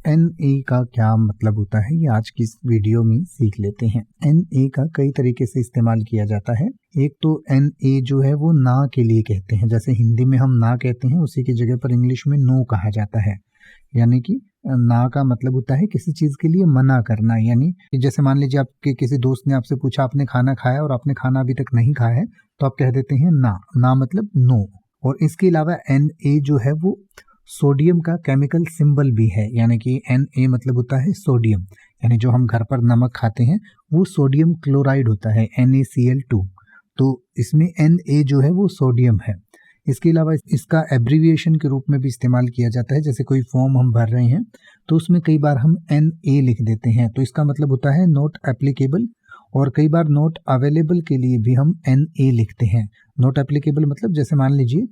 NA का क्या मतलब होता है ये आज की इस वीडियो में सीख लेते हैं। NA का कई तरीके से इस्तेमाल किया जाता है। एक तो NA जो है वो ना के लिए कहते हैं, जैसे हिंदी में हम ना कहते हैं उसी की जगह पर इंग्लिश में नो कहा जाता है। यानी कि ना का मतलब होता है किसी चीज के लिए मना करना। यानी कि जैसे मान लीजिए आपके किसी दोस्त ने आपसे पूछा आपने खाना खाया और आपने खाना अभी तक नहीं खाया है, तो आप कह देते हैं ना। ना मतलब नो। और इसके अलावा Na जो है वो सोडियम का केमिकल सिंबल भी है। यानी कि Na मतलब होता है सोडियम, यानी जो हम घर पर नमक खाते हैं वो सोडियम क्लोराइड होता है NaCl2। तो इसमें Na जो है वो सोडियम है। इसके अलावा इसका एब्रीविएशन के रूप में भी इस्तेमाल किया जाता है। जैसे कोई फॉर्म हम भर रहे हैं तो उसमें कई बार हम NA लिख देते हैं, तो इसका मतलब होता है नॉट एप्लीकेबल। और कई बार नॉट अवेलेबल के लिए भी हम NA लिखते हैं। नॉट एप्लीकेबल मतलब जैसे मान लीजिए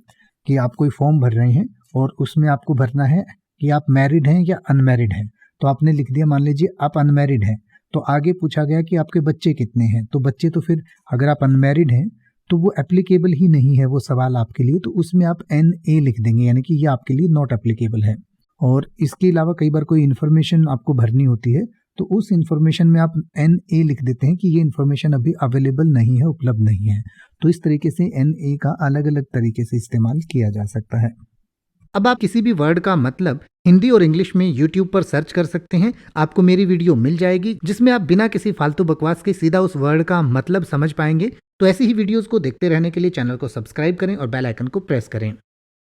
कि आप कोई फॉर्म भर रहे हैं और उसमें आपको भरना है कि आप मैरिड हैं या अनमैरिड हैं, तो आपने लिख दिया मान लीजिए आप अनमैरिड हैं, तो आगे पूछा गया कि आपके बच्चे कितने हैं, तो बच्चे तो फिर अगर आप अनमैरिड हैं तो वो एप्लीकेबल ही नहीं है वो सवाल आपके लिए, तो उसमें आप NA लिख देंगे, यानी कि ये आपके लिए नॉट एप्लीकेबल है। और इसके अलावा कई बार कोई इन्फॉर्मेशन आपको भरनी होती है तो उस इन्फॉर्मेशन में आप NA लिख देते हैं कि ये इन्फॉर्मेशन अभी अवेलेबल नहीं है, उपलब्ध नहीं है। तो इस तरीके से NA का अलग अलग तरीके से इस्तेमाल किया जा सकता है। अब आप किसी भी वर्ड का मतलब हिंदी और इंग्लिश में YouTube पर सर्च कर सकते हैं। आपको मेरी वीडियो मिल जाएगी जिसमें आप बिना किसी फालतू बकवास के सीधा उस वर्ड का मतलब समझ पाएंगे। तो ऐसी ही वीडियोस को देखते रहने के लिए चैनल को सब्सक्राइब करें और बेल आइकन को प्रेस करें।